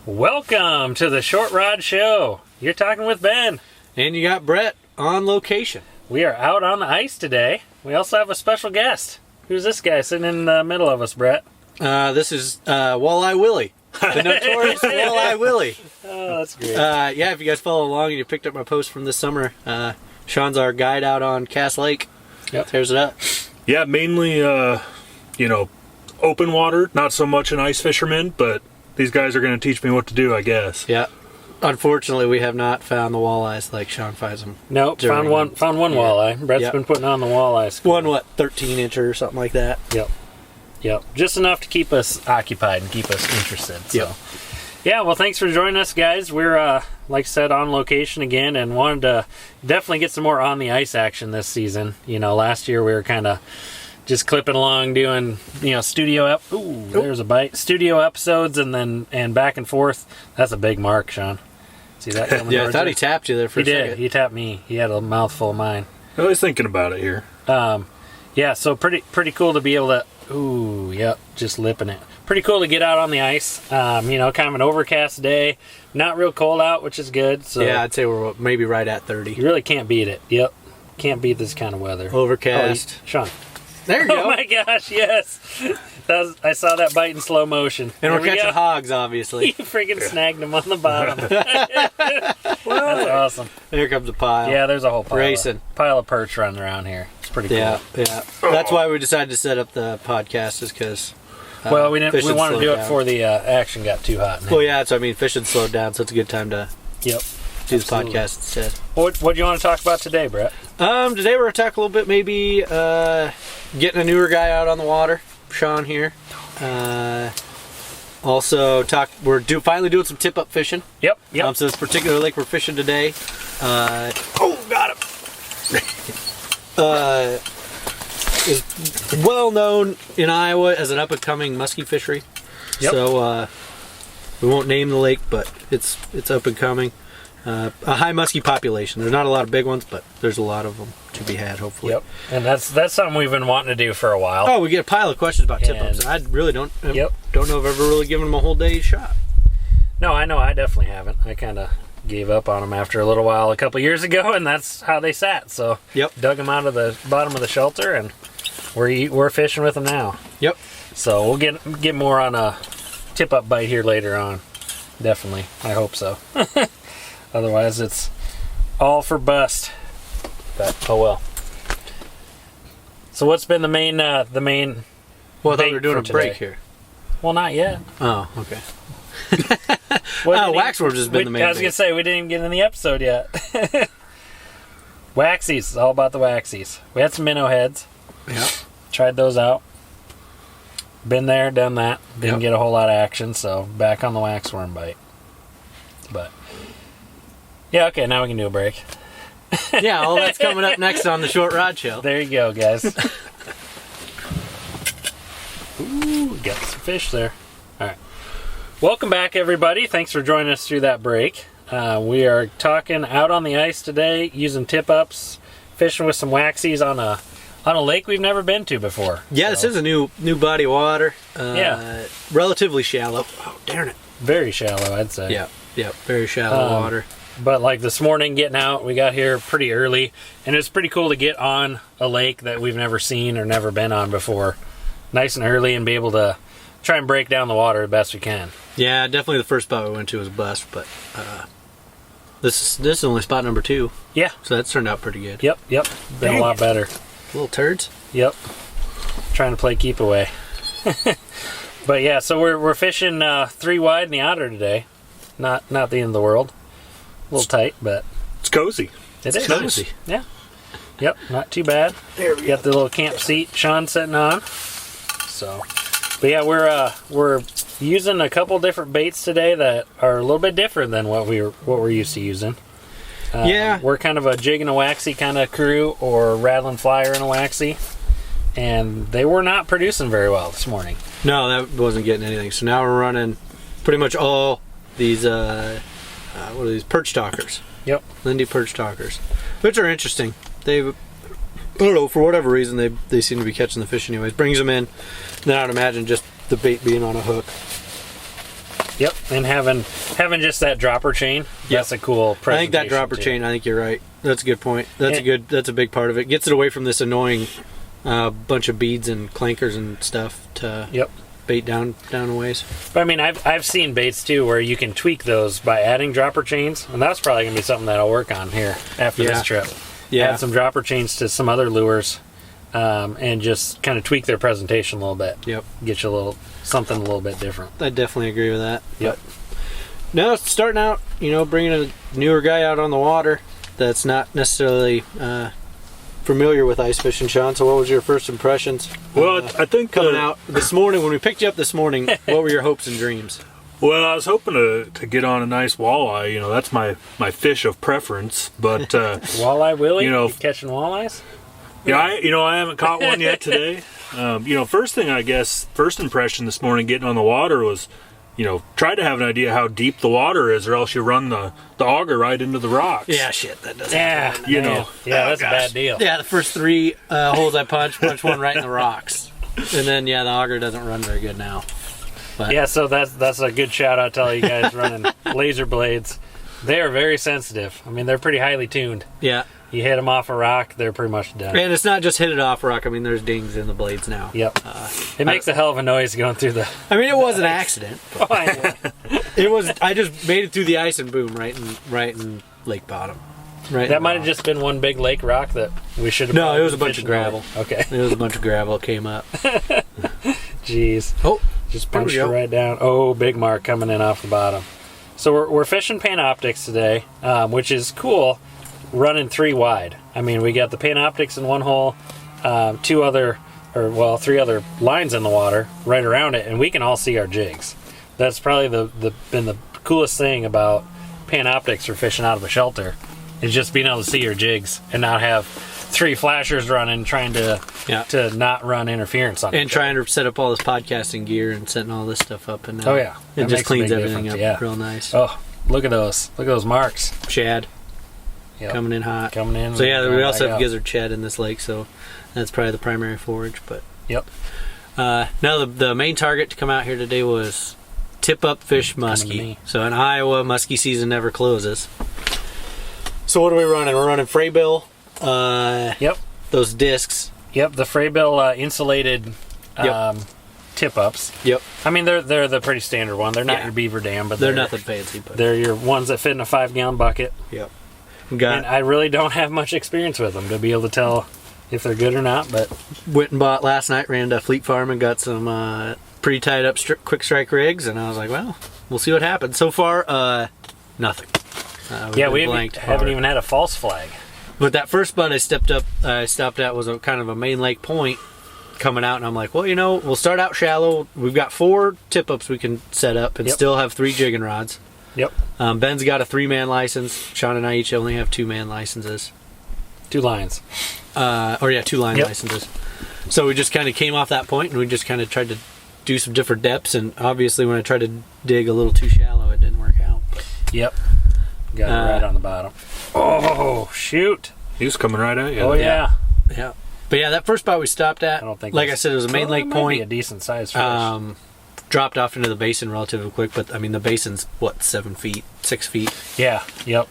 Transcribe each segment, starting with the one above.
Welcome to the Short Rod Show. You're talking with Ben. And you got Brett on location. We are out on the ice today. We also have a special guest. Who's this guy sitting in the middle of us, Brett? This is Walleye Willie. The notorious Walleye Willie. Oh, that's great. Yeah, if you guys follow along and you picked up my post from this summer, Sean's our guide out on Cass Lake. Yep. Tears it up. Yeah, mainly, open water, not so much an ice fisherman, but these guys are going to teach me what to do, I guess. Yeah. Unfortunately, we have not found the walleyes like Sean finds them. Nope, found one walleye. Brett's been putting on the walleye school. One, 13-incher or something like that? Yep. Just enough to keep us occupied and keep us interested. So. Yep. Yeah, well, thanks for joining us, guys. We're, like I said, on location again and wanted to definitely get some more on the ice action this season. You know, last year we were kind of just clipping along doing, studio there's a bite. Studio episodes and back and forth. That's a big mark, Sean. See that coming? Yeah, I thought he tapped you there for a second. He did. He tapped me. He had a mouthful of mine. I was thinking about it here. Yeah, so pretty cool to be able to, just lipping it. Pretty cool to get out on the ice. Kind of an overcast day. Not real cold out, which is good. So yeah, I'd say we're maybe right at 30. You really can't beat it. Yep. Can't beat this kind of weather. Overcast. Sean. There you go. Oh my gosh, yes. I saw that bite in slow motion. And we're catching hogs, obviously. You freaking snagged him on the bottom. That's awesome. There comes a pile. Yeah, there's a whole pile of perch running around here. It's pretty cool. Yeah. That's why we decided to set up the podcast, is because we wanted to do it before the action got too hot. Well, yeah, so fishing slowed down, so it's a good time to do the podcast instead. What do you want to talk about today, Brett? Today we're going to talk a little bit maybe getting a newer guy out on the water, Sean here. We're finally doing some tip-up fishing. Yep. So this particular lake we're fishing today. Got him. Is well known in Iowa as an up-and-coming musky fishery. Yep. So we won't name the lake, but it's up and coming. A high musky population. There's not a lot of big ones, but there's a lot of them to be had, hopefully. Yep. And that's something we've been wanting to do for a while. Oh, we get a pile of questions about tip-ups. I really don't know if I've ever really given them a whole day's shot. No, I know. I definitely haven't. I kind of gave up on them after a little while a couple years ago, and that's how they sat. So dug them out of the bottom of the shelter, and we're fishing with them now. Yep. So we'll get more on a tip-up bite here later on. Definitely. I hope so. Otherwise, it's all for bust. But oh well. So what's been the main? Well, I thought we were doing a break here. Well, not yet. Oh, okay. Waxworms has been the main. I was gonna say we didn't even get in the episode yet. Waxies. It's all about the waxies. We had some minnow heads. Yeah. Tried those out. Been there, done that. Didn't get a whole lot of action, so back on the waxworm bite. But yeah, okay, now we can do a break. Yeah, all that's coming up next on the Short Rod Show. There you go, guys. Ooh, got some fish there. All right. Welcome back, everybody. Thanks for joining us through that break. We are talking out on the ice today, using tip-ups, fishing with some waxies on a lake we've never been to before. Yeah, This is a new body of water. Relatively shallow. Oh, darn it. Very shallow, I'd say. Yeah, very shallow water. But like this morning getting out, we got here pretty early, and it's pretty cool to get on a lake that we've never seen or never been on before. Nice and early, and be able to try and break down the water the best we can. Yeah, definitely the first spot we went to was blessed, but this is only spot number 2. Yeah. So that's turned out pretty good. Yep. Been a lot better. Little turds? Yep. Trying to play keep away. But yeah, so we're fishing 3 wide in the otter today. Not the end of the world. A little tight, but it's cozy. It's cozy. Yeah. Yep, not too bad. There we go. Got the little camp seat Sean sitting on. So, but yeah, we're using a couple different baits today that are a little bit different than what we're used to using. We're kind of a jig and a waxy kind of crew, or rattling flyer and a waxy, and they were not producing very well this morning. No, that wasn't getting anything. So now we're running pretty much all these what are these, perch talkers? Yep. Lindy perch talkers, which are interesting. I don't know, for whatever reason they seem to be catching the fish anyways. Brings them in. Then I'd imagine just the bait being on a hook. Yep, and having just that dropper chain, that's a cool presentation. I think that dropper chain, I think you're right. That's a good point. That's a big part of it. Gets it away from this annoying bunch of beads and clankers and stuff to bait down a ways. But I mean, I've seen baits too where you can tweak those by adding dropper chains, and that's probably gonna be something that I'll work on here after this trip. Yeah, add some dropper chains to some other lures, and just kind of tweak their presentation a little bit. Yep, get you something a little bit different. I definitely agree with that. Yep. But now starting out, bringing a newer guy out on the water that's not necessarily familiar with ice fishing, Sean. So what was your first impressions? Well, I think coming out this morning, when we picked you up this morning, what were your hopes and dreams? Well, I was hoping to get on a nice walleye. That's my fish of preference. But Walleye Willie, you catching walleyes? Yeah, I haven't caught one yet today. First impression this morning getting on the water was, try to have an idea how deep the water is, or else you run the auger right into the rocks. Yeah, shit, that doesn't happen. Yeah, that's a bad deal. Yeah, the first 3 holes I punch one right in the rocks. And then, the auger doesn't run very good now. But. Yeah, so that's a good shout out to all you guys running laser blades. They are very sensitive. I mean, they're pretty highly tuned. Yeah. You hit them off a rock, they're pretty much done. And it's not just hit it off a rock. I mean, there's dings in the blades now. Yep. It makes a hell of a noise going through the... I mean, it was an accident. It was... I just made it through the ice and boom, right in lake bottom. Right. That might have just been one big lake rock that we should have... No, it was a bunch of gravel. Okay. It was a bunch of gravel that came up. Jeez. Oh, just punched it right down. Oh, big mark coming in off the bottom. So we're fishing Panoptics today, which is cool, running 3 wide. I mean, we got the Panoptics in one hole, 3 other lines in the water right around it, and we can all see our jigs. That's probably been the coolest thing about Panoptics for fishing out of a shelter, is just being able to see your jigs and not have 3 flashers running trying to not run interference on it. And trying to set up all this podcasting gear and setting all this stuff up. And it just cleans everything up real nice. Oh, look at those marks. Shad. Yep. Coming in hot. Coming in. So we also have gizzard shad in this lake, so that's probably the primary forage. But now the main target to come out here today was tip up fish musky. So in Iowa, musky season never closes. So what are we running? We're running Fraybill. Those discs. Yep, the Fraybill insulated tip ups. Yep. I mean they're the pretty standard one. They're not your beaver dam, but they're nothing fancy. But they're your ones that fit in a 5-gallon bucket. Yep. And I really don't have much experience with them to be able to tell if they're good or not. But went and bought last night. Ran to Fleet Farm and got some pretty tied up quick strike rigs, and I was like, well, we'll see what happens. So far, nothing. We haven't even had a false flag. But that first bud I stopped at was kind of a main lake point coming out, and I'm like, well, we'll start out shallow. We've got 4 tip ups we can set up and still have 3 jigging rods. Yep. Ben's got a 3-man license. Sean and I each only have 2-man licenses. 2 lines. 2-line licenses. So we just kind of came off that point, and we just kind of tried to do some different depths. And obviously, when I tried to dig a little too shallow, it didn't work out. But. Yep. Got it right on the bottom. Oh, shoot. He was coming right at you. Oh, yeah. Yeah. But that first spot we stopped at, I don't think I said, it was a main lake point. Be a decent sized fish. Dropped off into the basin relatively quick, but I mean the basin's 7 feet, 6 feet. Yeah, yep.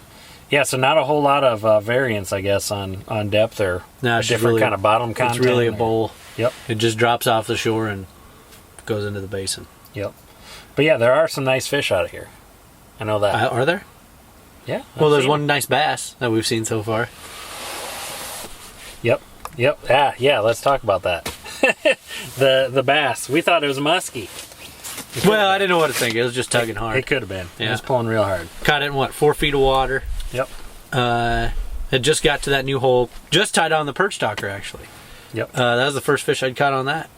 Yeah, so not a whole lot of variance, I guess, on depth or a different kind of bottom content. It's really a bowl. Yep. It just drops off the shore and goes into the basin. Yep. But yeah, there are some nice fish out of here. I know that. Are there? Yeah. Well, there's one nice bass that we've seen so far. Yep. Yeah, let's talk about that. the bass. We thought it was musky. Well, I didn't know what to think. It was just tugging hard. It could have been. Yeah. It was pulling real hard. Caught it in 4 feet of water. Yep. It just got to that new hole. Just tied on the perch stalker, actually. Yep. That was the first fish I'd caught on that.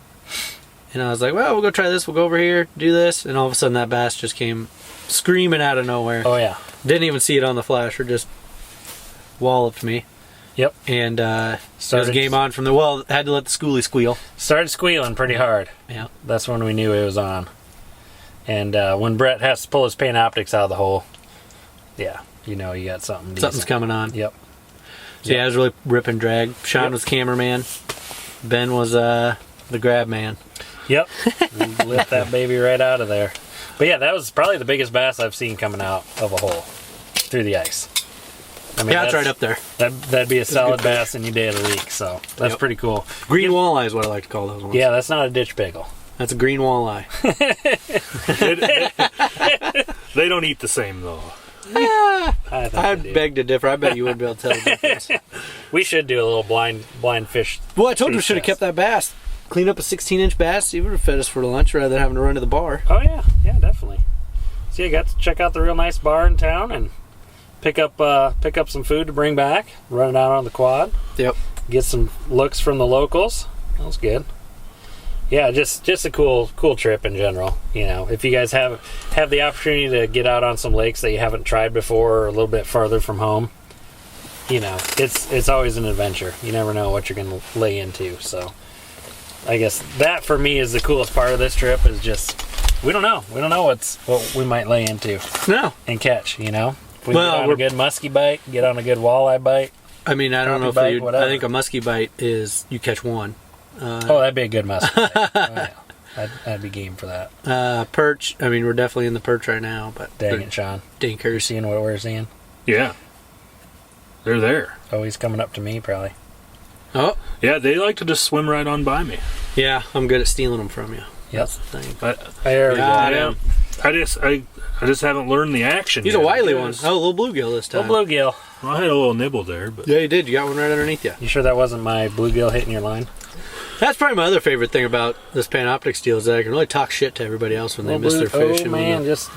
And I was like, well, we'll go try this. We'll go over here, do this. And all of a sudden that bass just came screaming out of nowhere. Oh, yeah. Didn't even see it on the flasher. Just walloped me. Yep. And it was game on from the... had to let the schoolie squeal. Started squealing pretty hard. Yeah. That's when we knew it was on. And when Brett has to pull his Panoptics out of the hole, you got something decent. Something's coming on. Yep. So it was really rip and drag. Sean was cameraman. Ben was the grab man. Yep. Lift that baby right out of there. But yeah, that was probably the biggest bass I've seen coming out of a hole through the ice. I mean, Yeah, it's right up there. That'd be a solid bass any day of the week. So that's pretty cool. Green walleye is what I like to call those ones. Yeah, that's not a ditch pickle. That's a green walleye. They don't eat the same though. I'd beg to differ. I bet you wouldn't be able to tell the difference. We should do a little blind fish. Well, I told you we should have kept that bass. Clean up a 16-inch bass. He would have fed us for lunch rather than having to run to the bar. Oh yeah, definitely. So you got to check out the real nice bar in town and pick up some food to bring back. Run it out on the quad. Yep. Get some looks from the locals. That was good. Yeah, just a cool trip in general. You know, if you guys have the opportunity to get out on some lakes that you haven't tried before or a little bit farther from home, you know, it's always an adventure. You never know what you're going to lay into. So I guess that for me is the coolest part of this trip is just we don't know what we might lay into. No. And catch, you know. If we get on a good musky bite, get on a good walleye bite. I mean, I don't know if bite, you. I think a musky bite is you catch one. That'd be a good musky bite. Oh, yeah. I'd be game for that. Perch. I mean, we're definitely in the perch right now, but dang it, Sean. You're Dinkers. seeing what we're seeing? Yeah. They're there. Oh, he's coming up to me, probably. Oh. Yeah, they like to just swim right on by me. Yeah, I'm good at stealing them from you. Yep. That's the thing. There we go. I just haven't learned the action. He's yet. a wily one. Oh, a little bluegill this time. Little bluegill. Well, I had a little nibble there, but Yeah, you did. You got one right underneath you. You sure that wasn't my bluegill hitting your line? That's probably my other favorite thing about this Panoptix deal is that I can really talk shit to everybody else when they miss their fish. Oh, man, just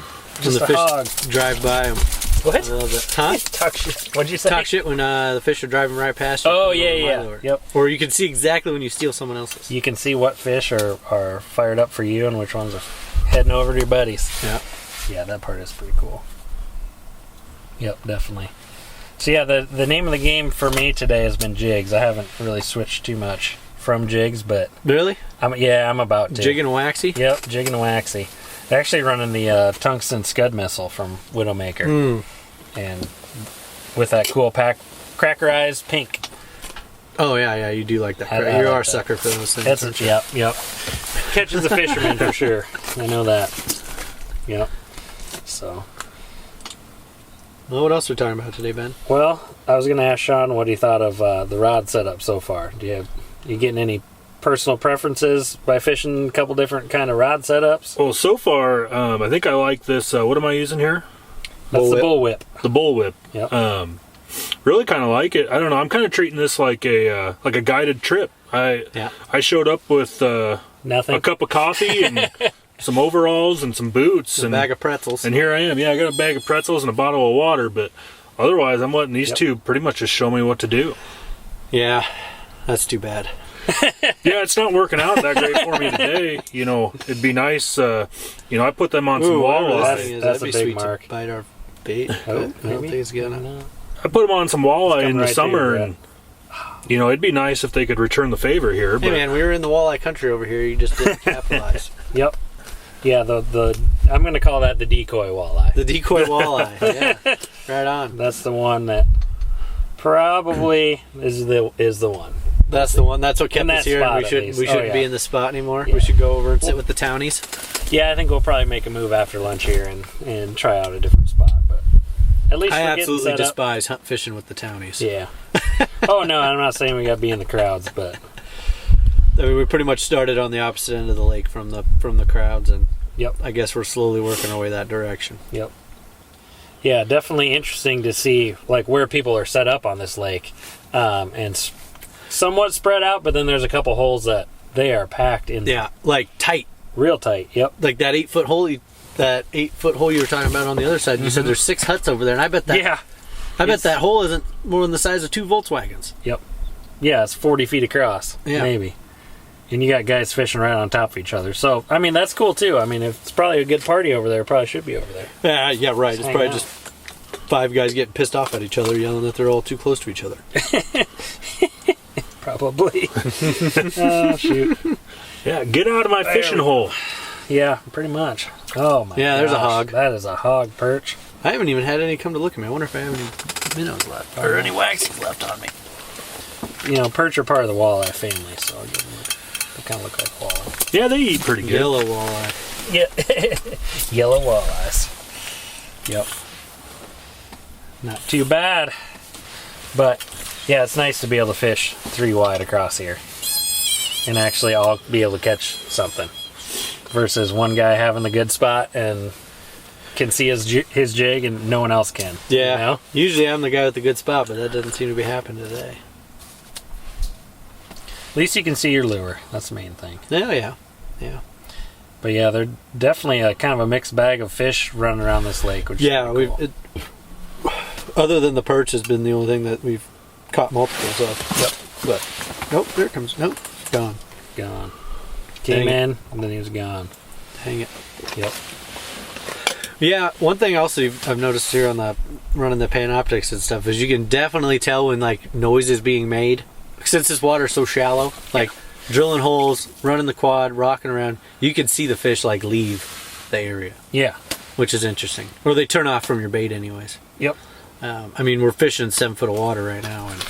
when the a fish hog. drive by them. What? I love that. Huh? Talk shit. What'd you say? Talk shit when the fish are driving right past you. Oh, yeah. Yep. Or you can see exactly when you steal someone else's. You can see what fish are fired up for you and which ones are heading over to your buddies. Yeah. Yeah, that part is pretty cool. Yep, definitely. So yeah, the name of the game for me today has been jigs. I haven't really switched too much from jigs, but Really? I'm about to. Jig and waxy? Yep, jig and waxy. They're actually running the tungsten scud missile from Widowmaker, and with that cool cracker eyes pink. Oh yeah, you do like that. I You like are a that. sucker for those things. That's yep. Catches a fisherman for sure. I know that. Yep. So. Well, what else are we talking about today, Ben? Well, I was going to ask Sean what he thought of the rod setup so far. You getting any personal preferences by fishing a couple different kind of rod setups? well, so far, I think I like this. What am I using here? That's the bullwhip. The bullwhip. Yep. Really kind of like it. I don't know. I'm kind of treating this like a guided trip. I showed up with Nothing. a cup of coffee and some overalls and some boots A bag of pretzels. and here I am. Yeah, I got a bag of pretzels and a bottle of water, but otherwise I'm letting these two pretty much just show me what to do. Yeah, that's too bad. Yeah, it's not working out that great for me today. You know, it'd be nice. I put them on some walleye. That's That'd a be big sweet mark. to bite our bait. Oh, but I don't maybe? think it's gonna. I put them on some walleye in the right summer, to you, and it'd be nice if they could return the favor here. Hey But man, we were in the walleye country over here. You just didn't capitalize. Yep. Yeah, the I'm going to call that the decoy walleye. The decoy walleye. Yeah, right on. That's the one that probably is the one. That's the one. That's what kept In us that here. spot, And at we least. shouldn't Oh, be yeah. in the spot anymore. Yeah. We should go over and sit with the townies. Yeah, I think we'll probably make a move after lunch here and try out a different spot. But at least I we're getting absolutely set up. despise hunt fishing with the townies. Yeah. Oh no, I'm not saying we got to be in the crowds, but I mean, we pretty much started on the opposite end of the lake from the crowds, and yep. I guess we're slowly working our way that direction. Yep. Yeah, definitely interesting to see like where people are set up on this lake, and somewhat spread out. But then there's a couple holes that they are packed in. Yeah, like tight, Real tight. Yep. like that 8-foot hole. That 8-foot hole you were talking about on the other side. You said there's 6 huts over there, and I bet that. Yeah. I bet that hole isn't more than the size of 2 Volkswagens. Yep. Yeah, it's 40 feet across. Yeah. Maybe. And you got guys fishing right on top of each other. So, I mean, that's cool too. I mean, if it's probably a good party over there, it probably should be over there. Yeah, right. It's hang probably out. just 5 guys getting pissed off at each other, yelling that they're all too close to each other. Probably. Oh, shoot. yeah, get out of my fishing hole. Yeah, pretty much. Oh, my Yeah, there's a gosh. hog. That is a hog perch. I haven't even had any come to look at me. I wonder if I have any minnows left. Or any waxies left on me. You know, perch are part of the walleye family, so I'll give them they kind of look like walleye. Yeah, they eat pretty good. Yellow walleye. Yeah. Yellow walleyes. Yep. Not too bad. But, yeah, it's nice to be able to fish 3 wide across here. And actually all be able to catch something. Versus one guy having the good spot and can see his jig and no one else can. Yeah. You know? Usually I'm the guy with the good spot, but that doesn't seem to be happening today. At least you can see your lure. That's the main thing. Oh, yeah. Yeah. But yeah, they're definitely a kind of a mixed bag of fish running around this lake. Which Yeah, is cool. Other than the perch has been the only thing that we've caught multiples of. Yep. But, nope, there it comes. Nope, gone. Gone. Came in, and then he was gone. Dang it. Yep. Yeah, one thing also I've noticed here on the running the Panoptics and stuff is you can definitely tell when like noise is being made. Since this water's so shallow, like drilling holes, running the quad, rocking around, you can see the fish like leave the area. Yeah. Which is interesting. Or they turn off from your bait anyways. Yep. I mean, we're fishing 7 foot of water right now, and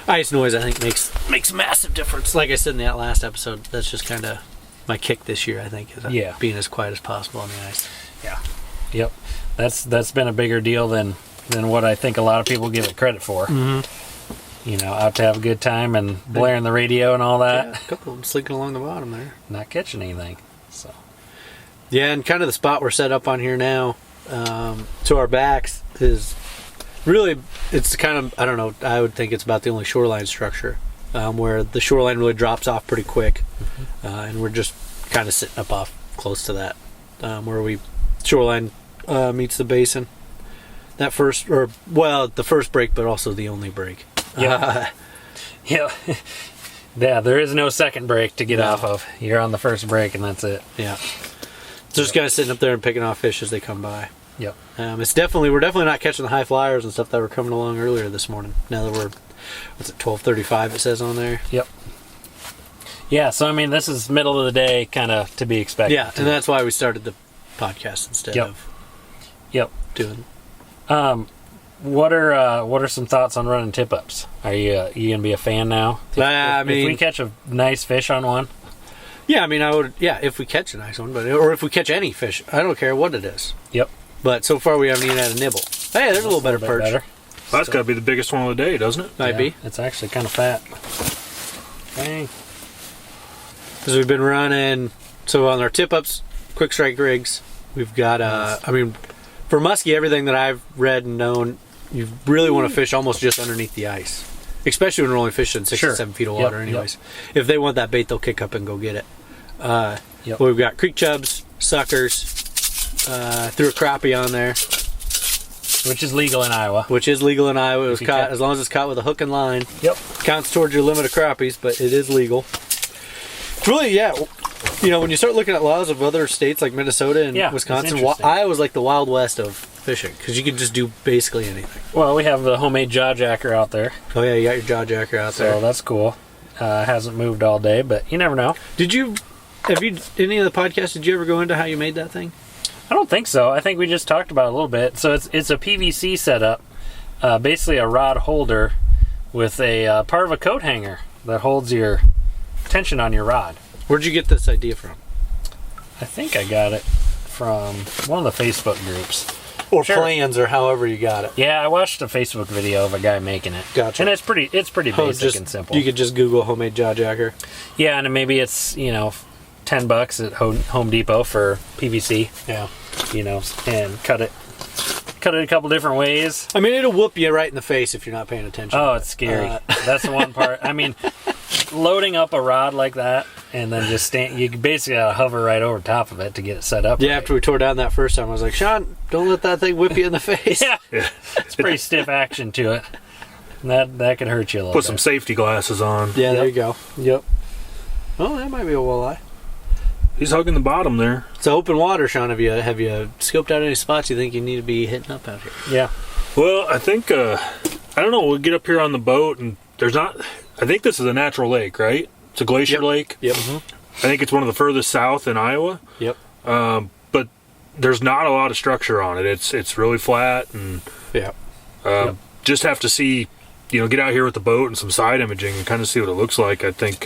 ice noise I think makes a massive difference. Like I said in that last episode, that's just kind of my kick this year. I think is being as quiet as possible on the ice. Yeah. Yep. That's been a bigger deal than what I think a lot of people give it credit for. Mm-hmm. You know, out to have a good time and blaring the radio and all that. Yeah, a couple of them slinking along the bottom there. Not catching anything. So. Yeah, and kind of the spot we're set up on here now, to our backs is really, it's kind of, I don't know, I would think it's about the only shoreline structure where the shoreline really drops off pretty quick. Mm-hmm. And we're just kind of sitting up off close to that, where shoreline meets the basin. That first, the first break, but also the only break. Yeah. Yeah. Yeah, there is no second break to get off of. You're on the first break and that's it. Yeah. So just kind of sitting up there and picking off fish as they come by. Yep. We're definitely not catching the high flyers and stuff that were coming along earlier this morning. Now that we're, 12:35 it says on there. Yep. Yeah, so I mean this is middle of the day kind of to be expected. Yeah, and that's why we started the podcast instead of doing. What are some thoughts on running tip ups? Are you gonna be a fan now? If we catch a nice fish on one. Yeah, I mean I would. Yeah, if we catch a nice one, or if we catch any fish, I don't care what it is. Yep. But so far we haven't even had a nibble. Hey, there's a little better perch. Well, that's got to be the biggest one of the day, doesn't it? Might be. It's actually kind of fat. Dang. Because we've been running. So on our tip ups, quick strike rigs, we've got. I mean, for muskie, everything that I've read and known, you really want to fish almost just underneath the ice, especially when we're only fishing 6 to 7 feet of water. Anyways, if they want that bait, they'll kick up and go get it. We've got creek chubs, suckers, threw a crappie on there, which is legal in Iowa. It was caught as long as it's caught with a hook and line. Yep. Counts towards your limit of crappies, but it is legal. Really, yeah. You know, when you start looking at laws of other states like Minnesota and Wisconsin, Iowa's like the Wild West of fishing because you can just do basically anything. Well, we have the homemade jaw jacker out there. Oh yeah, you got your jaw jacker out there. So that's cool. Hasn't moved all day, but you never know. Have you any of the podcasts? Did you ever go into how you made that thing? I don't think so. I think we just talked about it a little bit. So it's a PVC setup, basically a rod holder with a part of a coat hanger that holds your tension on your rod. Where'd you get this idea from? I think I got it from one of the Facebook groups. Or plans, or however you got it. Yeah, I watched a Facebook video of a guy making it. Gotcha. And it's pretty basic and simple. You could just Google homemade jaw jacker. Yeah, and maybe it's, $10 at Home Depot for PVC. Yeah. And cut it a couple different ways. I mean, it'll whoop you right in the face if you're not paying attention. Oh, it's scary. That's the one part. I mean, loading up a rod like that and then just you basically gotta hover right over top of it to get it set up. Yeah, after we tore down that first time, I was like, Sean, don't let that thing whip you in the face. Yeah. It's pretty stiff action to it. That could hurt you a little bit. Put some safety glasses on. Yeah, there you go. Yep. Oh, that might be a walleye. He's hugging the bottom there. It's open water, Sean. Have you scoped out any spots you think you need to be hitting up out here? Yeah. Well, I think, I don't know, we'll get up here on the boat and there's not, I think this is a natural lake, right? It's a glacier lake. Yep. Mm-hmm. I think it's one of the furthest south in Iowa. Yep. But there's not a lot of structure on it. It's really flat and just have to see get out here with the boat and some side imaging and kind of see what it looks like. I think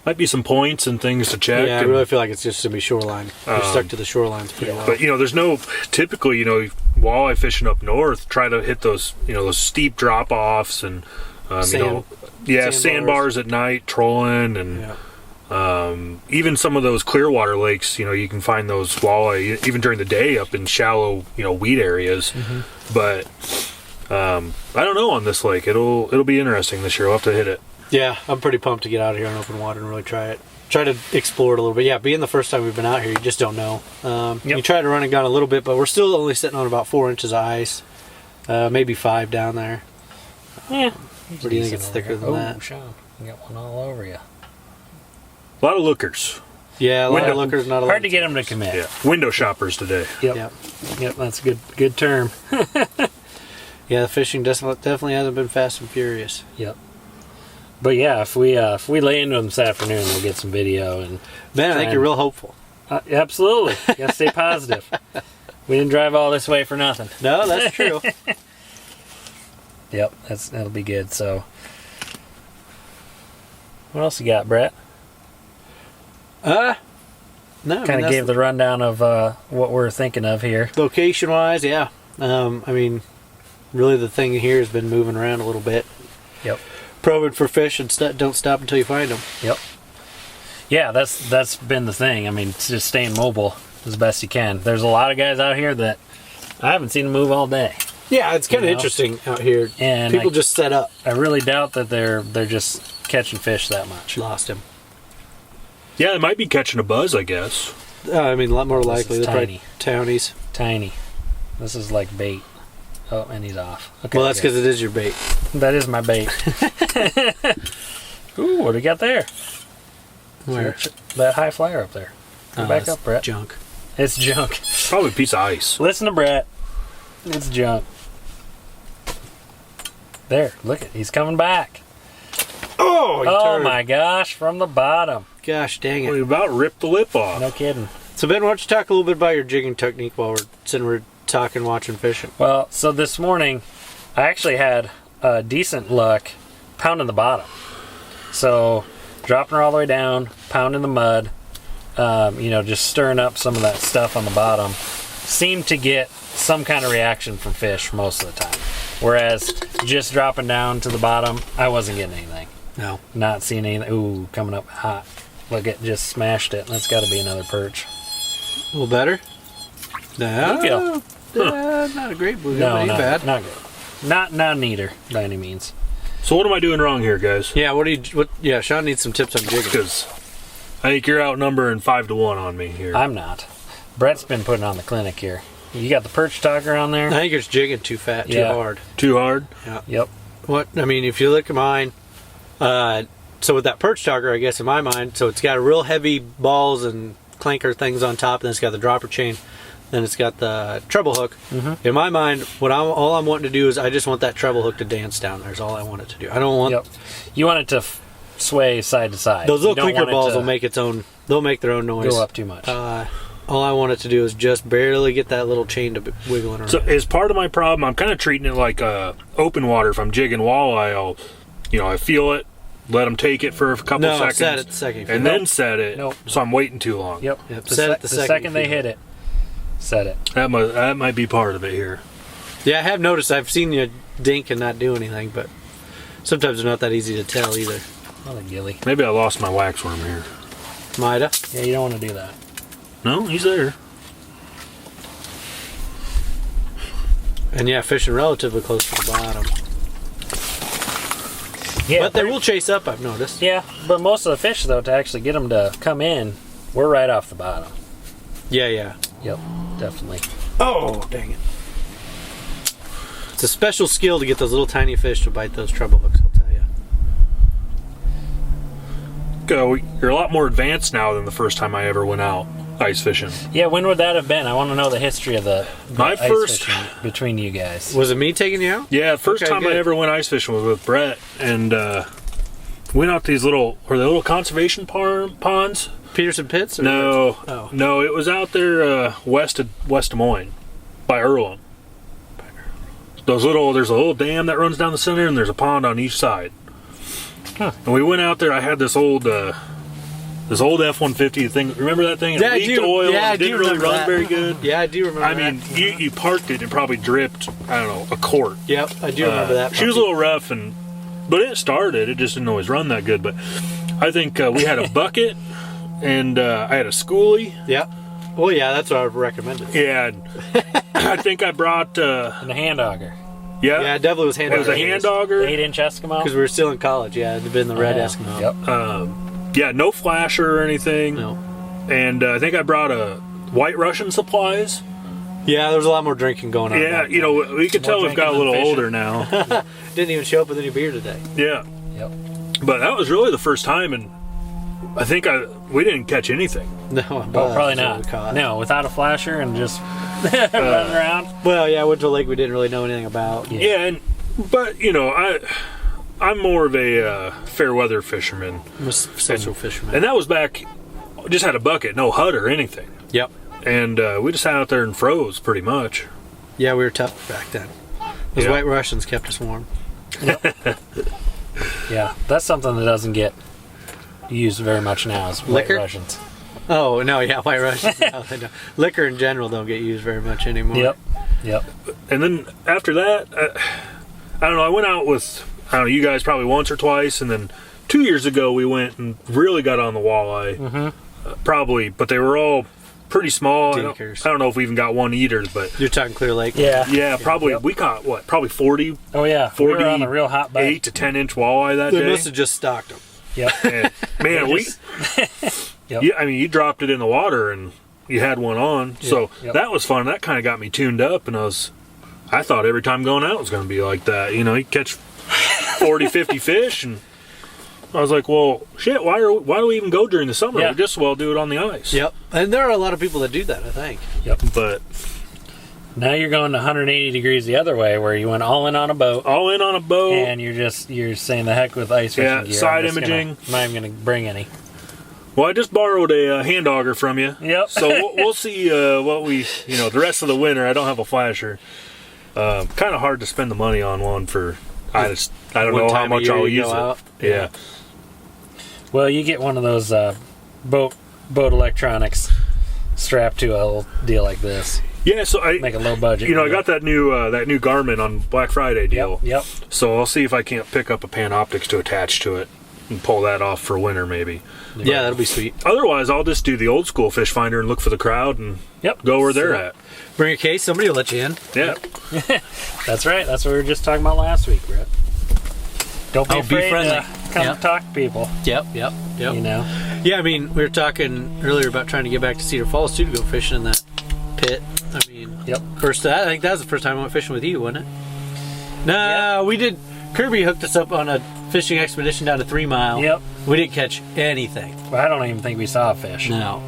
might be some points and things to check. Yeah, I really feel like it's just going to be shoreline. We're stuck to the shorelines pretty well. But, there's no, typically, walleye fishing up north, try to hit those, those steep drop-offs and, sandbars at night, trolling, and even some of those clearwater lakes, you can find those walleye even during the day up in shallow, weed areas. But I don't know on this lake. It'll be interesting this year. We'll have to hit it. Yeah, I'm pretty pumped to get out of here in open water and really try it. Try to explore it a little bit. Yeah, being the first time we've been out here, you just don't know. You try to run and gun a little bit, but we're still only sitting on about 4 inches of ice. Maybe 5 down there. Yeah. What do you think it's thicker than that? Sean, you got one all over you. A lot of lookers. Yeah, a lot of lookers, not a lot. Hard to get them to commit. Yeah, window shoppers today. Yep, that's a good term. Yeah, the fishing definitely hasn't been fast and furious. Yep. But yeah, if we lay into them this afternoon, we'll get some video. And Ben, I think you're real hopeful. Absolutely. You gotta stay positive. We didn't drive all this way for nothing. No, that's true. Yep, that'll be good. So, what else you got, Brett? No. Kind of gave the rundown of what we're thinking of here. Location-wise, yeah. Really the thing here has been moving around a little bit. Yep. Probing for fish and don't stop until you find them. Yep. Yeah, that's been the thing. I mean, it's just staying mobile as best you can. There's a lot of guys out here that I haven't seen them move all day. Yeah, it's kind of interesting out here. And people just set up. I really doubt that they're just catching fish that much. Lost him. Yeah, they might be catching a buzz, I guess. A lot more likely. They're tiny. Townies. Tiny. This is like bait. Oh, and he's off. Okay, well, that's because it is your bait. That is my bait. Ooh, what do we got there? Where? That high flyer up there. Come back up, Brett. Junk. It's junk. Probably a piece of ice. Listen to Brett. It's junk. There, look it. He's coming back. Oh my gosh, from the bottom. Gosh dang it. We about ripped the lip off. No kidding. So Ben, why don't you talk a little bit about your jigging technique while we're talking, watching, fishing? Well, so this morning, I actually had decent luck pounding the bottom. So, dropping her all the way down, pounding the mud, just stirring up some of that stuff on the bottom. Seemed to get some kind of reaction from fish most of the time. Whereas, just dropping down to the bottom, I wasn't getting anything. No. Not seeing anything. Ooh, coming up hot. Look, it just smashed it. That's got to be another perch. A little better? No. Bluegill. Not a great bluegill, No, but ain't bad. not good. Not neater by any means. So what am I doing wrong here, guys? Yeah, Sean needs some tips on jigging. Because I think you're outnumbering 5-1 on me here. I'm not. Brett's been putting on the clinic here. You got the perch talker on there? I think it's jigging too fat, too hard. Too hard? Yeah. Yep. If you look at mine, so with that perch talker, I guess in my mind, so it's got real heavy balls and clanker things on top, and then it's got the dropper chain, then it's got the treble hook. Mm-hmm. In my mind, all I'm wanting to do is I just want that treble hook to dance down there. Is all I want it to do. I don't want. Yep. You want it to sway side to side. Those little clinker balls will make its own. They'll make their own noise. Go up too much. All I want it to do is just barely get that little chain to wiggling around. So as part of my problem, I'm kind of treating it like open water. If I'm jigging walleye, I feel it, let them take it for a couple seconds. Set it the second. And then set it. Nope. So I'm waiting too long. Yep. Set it the second they hit it. Set it. That might be part of it here. Yeah, I have noticed. I've seen you dink and not do anything, but sometimes they're not that easy to tell either. Not a gilly. Maybe I lost my waxworm here. Mida? Yeah, you don't want to do that. No, he's there. And yeah, fishing relatively close to the bottom. Yeah, but they will chase up, I've noticed. Yeah, but most of the fish, though, to actually get them to come in, we're right off the bottom. Yeah. Yep, definitely. Oh, dang it. It's a special skill to get those little tiny fish to bite those treble hooks, I'll tell you. You're a lot more advanced now than the first time I ever went out ice fishing. Yeah, when would that have been? I want to know the history of the My ice first fishing between you guys. Was it me taking you out? Yeah, first Okay, time good. I ever went ice fishing was with Brett, and went out to these little conservation ponds. Peterson Pits? Or No, Oh. no, it was out there west of Des Moines by Earlham. there's a little dam that runs down the center, and there's a pond on each side. Huh. And we went out there. I had this old F-150 thing. Remember that thing? It leaked oil. Yeah, and it didn't really run very good. Yeah, I do remember I mean, you parked it and probably dripped, I don't know, a quart. Yep, I do remember that. She was a little rough, but it started. It just didn't always run that good. But I think we had a bucket, and I had a schoolie. Yep. Well, yeah, that's what I would recommend it. Yeah, I think I brought... and a hand auger. Yeah, it definitely was hand auger. It was a hand auger. 8-inch Eskimo. Because we were still in college, yeah. It'd been the red Eskimo. Yep. Yeah, no flasher or anything. No. And I think I brought a White Russian supplies. Yeah, there was a lot more drinking going on. Yeah, you know, we could tell we've got a little older now. Didn't even show up with any beer today. Yeah. Yep. But that was really the first time, and I think we didn't catch anything. No, Well, probably not. No, without a flasher and just running around. Well, yeah, I went to a lake we didn't really know anything about. Yeah, but you know, I'm more of a fair weather fisherman. I'm a central fisherman. And that was back, just had a bucket, no hut or anything. Yep. And we just sat out there and froze pretty much. Yeah, we were tough back then. Those White Russians kept us warm. Yep. Yeah, that's something that doesn't get used very much now is White Liquor? Russians. Oh, no, yeah, White Russians. No, they don't. Liquor in general don't get used very much anymore. Yep. And then after that, I don't know, I went out with, I don't know, you guys probably once or twice, and then 2 years ago we went and really got on the walleye. Mm-hmm. Probably, but they were all pretty small. I Dinkers. don't know if we even got one eater, but You're talking Clear Lake? yeah, probably. We caught what? Probably 40. Oh yeah, 40, we were on a real hot bite. 8 to 10 inch walleye that They day. must have just stocked them. Yep. And, man, Yep. I mean, you dropped it in the water and you had one on, so that was fun. That kind of got me tuned up, and I thought every time going out was going to be like that. You know, you catch 40, 50 fish, and I was like, well, shit, why do we even go during the summer? Yeah. We just as well do it on the ice. Yep. And there are a lot of people that do that, I think. Yep. But now you're going 180 degrees the other way, where you went all in on a boat, and you're saying the heck with ice fishing gear. Side imaging. I'm not even going to bring any. Well, I just borrowed a hand auger from you. Yep. So we'll see what the rest of the winter. I don't have a flasher. Kind of hard to spend the money on one for. I don't know how much I'll use it. Yeah. Well, you get one of those boat electronics strapped to a little deal like this. Yeah, so I make a low budget. You know, I got that new Garmin on Black Friday deal. Yep. So I'll see if I can't pick up a Panoptix to attach to it and pull that off for winter, maybe. Yeah, that'll be sweet. Otherwise, I'll just do the old school fish finder and look for the crowd and go where they're at. Bring a case. Somebody will let you in. Yeah. That's right. That's what we were just talking about last week, Brett. Don't be afraid friendly. to come talk to people. Yep. You know. Yeah, I mean, we were talking earlier about trying to get back to Cedar Falls too to go fishing in that pit. I mean, I think that was the first time I went fishing with you, wasn't it? No, we did. Kirby hooked us up on a fishing expedition down to 3 Mile. Yep. We didn't catch anything. Well, I don't even think we saw a fish. No.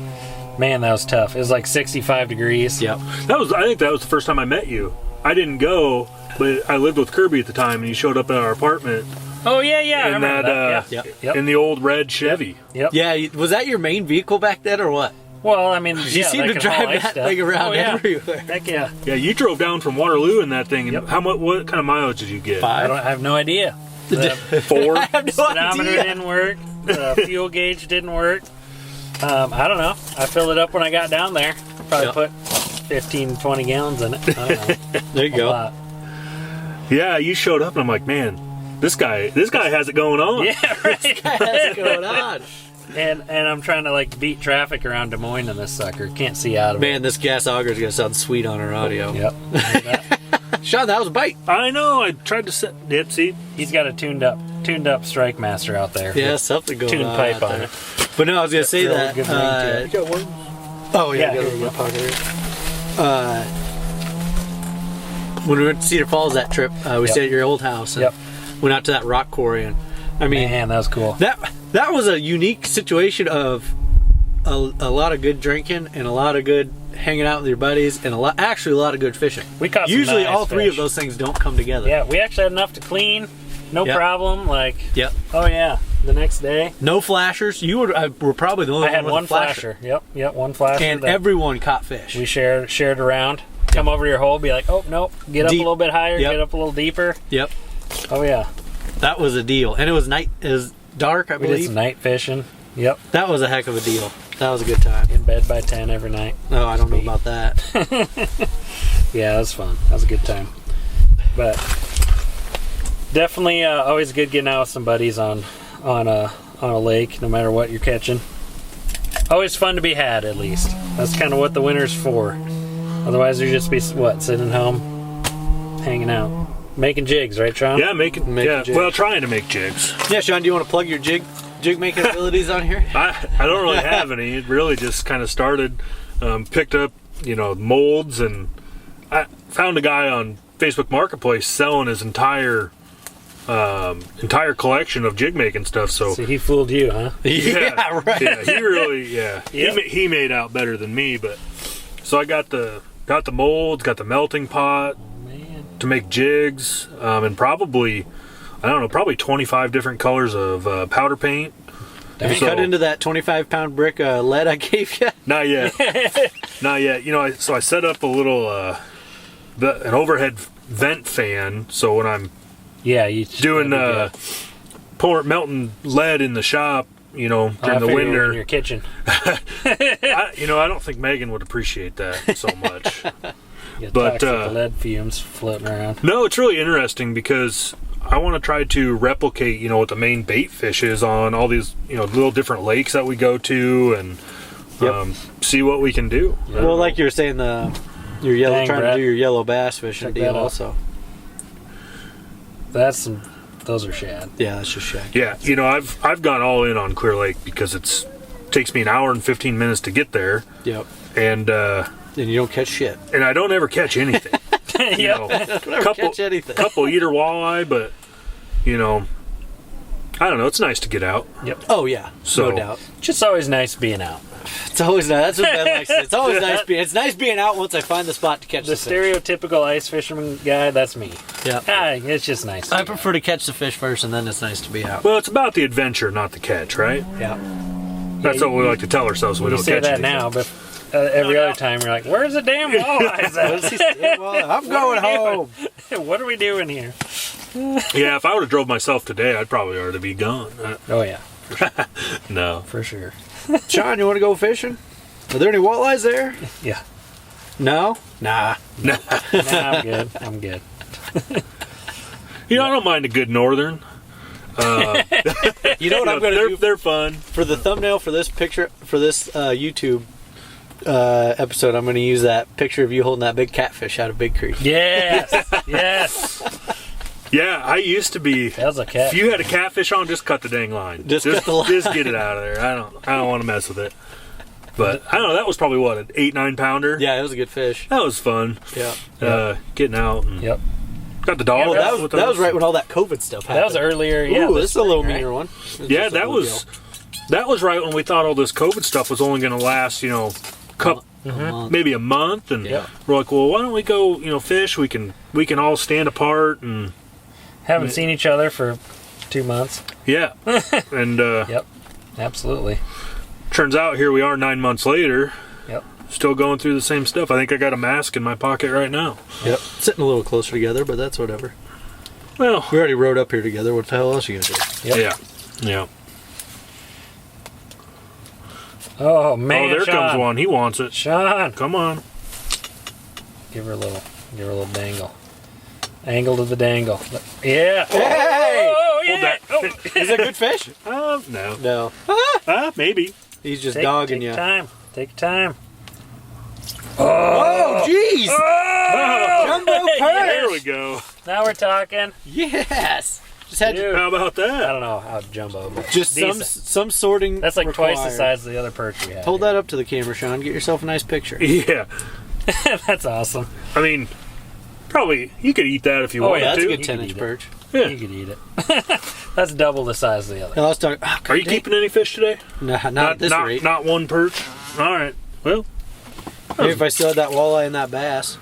Man, that was tough. It was like 65 degrees. Yep. I think that was the first time I met you. I didn't go, but I lived with Kirby at the time, and you showed up at our apartment. Oh yeah, I in remember that. Yep. In the old red Chevy. Yep. Yeah, was that your main vehicle back then, or what? Well, I mean, You seem to drive that thing around everywhere. Heck yeah. Yeah, you drove down from Waterloo in that thing. And what kind of mileage did you get? 5. I have no idea. 4? I have no Speedometer idea. didn't work. The fuel gauge didn't work. I don't know. I filled it up when I got down there. Probably put 15, 20 gallons in it. I don't know. There you go. Lot. Yeah, you showed up, and I'm like, man, this guy has it going on. Yeah, right. What's going on? And I'm trying to beat traffic around Des Moines in this sucker. Can't see out of Man, this gas auger is going to sound sweet on our audio. it. Yep. Sean, that was a bite. I know. I tried to set it. See, He's got a tuned up Strike Master out there. Yeah, something going Tuned on. pipe out on there. it. But no, I was going to say Really that. good ring to it. you got one. Oh, yeah, Yeah, I got it in my pocket here. When we went to Cedar Falls that trip, we stayed at your old house and went out to that rock quarry. And I mean, Man, that was cool. that was a unique situation of a lot of good drinking and a lot of good hanging out with your buddies and a lot of good fishing. We caught some Usually nice all three fish. of those things don't come together. Yeah, we actually had enough to clean. No problem. Yep. Oh yeah. The next day, No flashers. You were probably the only I had with one a flasher. flasher. Yep, one flasher. And that everyone caught fish. we shared around. come over to your hole, be like, oh, nope, get up a little bit higher, Yep. get up a little deeper. Yep. Oh, yeah. That was a deal. And it was night. It was dark, I We did believe. some night fishing. Yep. That was a heck of a deal. That was a good time. In bed by 10 every night. No, I don't know about that. Yeah, that was fun. That was a good time. But definitely always good getting out with some buddies on a lake, no matter what you're catching. Always fun to be had, at least. That's kind of what the winter's for. Otherwise, you'd just be, sitting home, hanging out. Making jigs, right, Sean? Yeah, making jigs. well, trying to make jigs. Yeah, Sean, do you want to plug your jig making abilities on here? I don't really have any. It really just kind of started, picked up, molds, and I found a guy on Facebook Marketplace selling his entire collection of jig making stuff. So See, he fooled you, huh? Yeah, right. yeah, he really, Yep. he made out better than me. But so I got the molds, got the melting pot Man. to make jigs, and probably 25 different colors of powder paint. Have you So- cut into that 25-pound brick lead I gave you? Not yet. Not yet. So I set up a little an overhead vent fan. So when I'm Yeah, you doing melting lead in the shop, during the in winter, your kitchen. I don't think Megan would appreciate that so much. You But, toxic lead fumes floating around. No, it's really interesting because I want to try to replicate, what the main bait fish is on all these, little different lakes that we go to, and see what we can do. Well, like you were saying, your yellow Dang, trying Brett. to do your yellow bass fishing Check deal that out. also. Those are shad. Yeah, that's just shag. Yeah, I've gone all in on Clear Lake because takes me an hour and 15 minutes to get there, Yep. and And you don't catch shit. I don't ever catch anything. Don't catch anything. couple eater walleye, but I don't know. It's nice to get out. Oh yeah, So- no doubt. Just always nice being out. It's always nice. That's what Ben likes. It's always nice being. It's nice being out once I find the spot to catch The the fish. stereotypical ice fisherman guy, that's me. Yeah. It's just nice. I prefer to catch the fish first, and then it's nice to be out. Well, it's about the adventure, not the catch, right? Yeah. That's what we like to tell ourselves when we You don't say catch that anything. now, but every other time you're like, where's the damn walleyes at? Well, I'm going home. What are we doing here? Yeah, if I would have drove myself today, I'd probably already be gone. Oh, yeah, No. for sure. Sean, you want to go fishing? Are there any walleyes there? Yeah. No. Nah. Nah, I'm good. I'm good. I don't mind a good northern. You know what I'm going to do They're fun. for the thumbnail for this picture for this YouTube episode? I'm going to use that picture of you holding that big catfish out of Big Creek. Yes. Yes. Yeah, I used to be. That was a cat. If you had a catfish on, just cut the dang line. Just cut the line. Just get it out of there. I don't want to mess with it. But I don't know. That was probably what, an 8-9 pounder. Yeah, it was a good fish. That was fun. Yeah. Getting out and Yep. got the dog. Oh, out that was with that us. was right when all that COVID stuff happened. That was earlier. Yeah. Ooh, this is a little spring, meaner right? one. It's Yeah, just a that little was right when we thought all this COVID stuff was only going to last, deal. A month. maybe a month, and Yeah. we're like, well, why don't we go, fish? We can all stand apart, and Haven't seen each other for 2 months. yeah, and Yep. Absolutely. turns out here we are 9 months later, Yep. still going through the same stuff. I think I got a mask in my pocket right now. Yep. Sitting a little closer together, but that's whatever. Well, We already rode up here together. What the hell else you gonna do? Yep. yeah. Oh, man. Oh, there Sean. comes one. He wants it. Sean. Come on. Give her a little dangle. Angle to the dangle. Yeah. Hey! Oh, Hold yeah. that. Oh. Is it a good fish? No. No. Maybe. He's just Take dogging you. your time. Take your time. Oh, jeez! Oh! Jumbo There perch! we go. Now we're talking. Yes. Just had Dude. How about I that? don't know how jumbo, but just decent. some sorting. That's like twice the required. size of the other perch we had. Hold that up to the camera, Sean. Get yourself a nice picture. Yeah. That's awesome. I mean, probably you could eat that if you Oh, wanted yeah, That's to. a good You can 10-inch eat it. perch. Yeah. You could eat it. That's double the size of the other. Now let's talk. Are you keeping any fish today? Not at this rate. Not one perch. All right. Well, Maybe if I still had that walleye and that bass.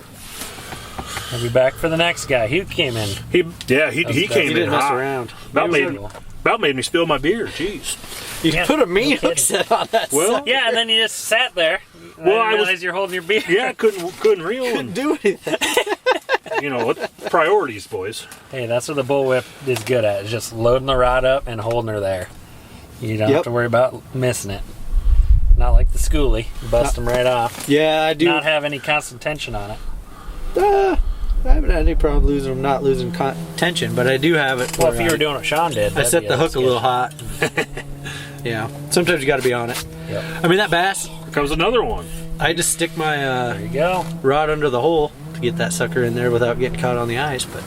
I'll be back for the next guy. He came in. he He came He in didn't mess hot. around. About He made, was about made me spill my beer. Jeez. You put a mean hook set on that. Well, sucker. Yeah, and then you just sat there. Well, I realized you're holding your beer. Yeah, couldn't reel. Couldn't do anything. You know what? Priorities, boys. Hey, that's what the bullwhip is good at. Is just loading the rod up and holding her there. You don't have to worry about missing it. Not like the schoolie. Bust them right off. Yeah, I do. Not have any constant tension on it. I haven't had any problem not losing tension, but I do have it. Well, if you were doing what Sean did, I set the hook a little hot. Yeah, sometimes you got to be on it. Yep. I mean, that bass, Here comes another one. I just stick my There you go. rod under the hole to get that sucker in there without getting caught on the ice, but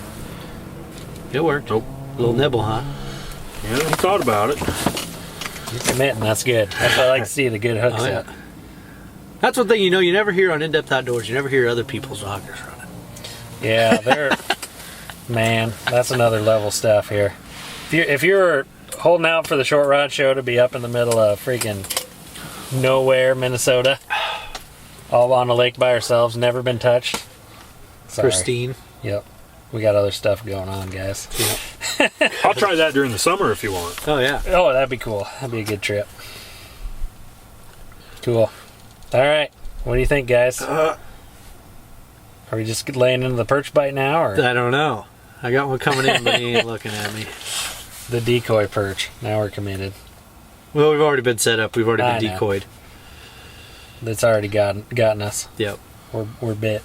it worked. Nope. A little nibble, huh? Yeah, you thought about it. You're committing. That's good. That's what I like to see, the good hook Oh, set. yeah. That's one thing you never hear on In-Depth Outdoors. You never hear other people's augers running. Yeah, they're... Man, that's another level stuff here. If you're holding out for the Short Rod Show to be up in the middle of freaking nowhere, Minnesota, all on a lake by ourselves, never been touched. Sorry. Pristine. Yep. We got other stuff going on, guys. I'll try that during the summer if you want. Oh, yeah. Oh, that'd be cool. That'd be a good trip. Cool. All right. What do you think, guys? Are we just laying into the perch bite now, or I don't know. I got one coming in, but he ain't looking at me. the decoy perch? Now we're committed. Well, we've already been set up. We've already I been know. decoyed. That's already gotten us. Yep. We're bit.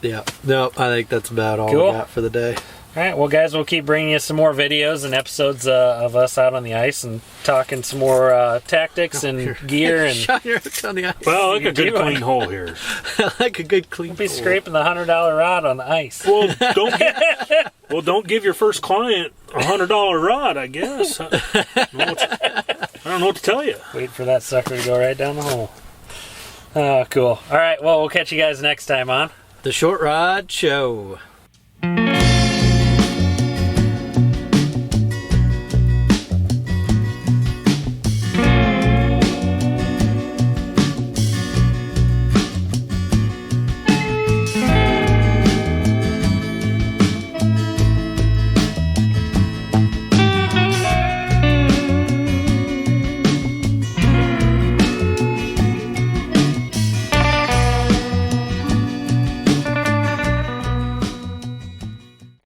Yep. Nope. I think that's about all Cool. we got for the day. All right, well, guys, we'll keep bringing you some more videos and episodes of us out on the ice and talking some more tactics and gear and Shot your hook on the ice. Well, I like You a good do. clean hole here. I like a good clean. be hole. scraping the $100 rod on the ice. Well, don't give your first client $100 rod. I guess. I don't know what to tell you. Wait for that sucker to go right down the hole. Oh, cool. All right, well, we'll catch you guys next time on The Short Rod Show.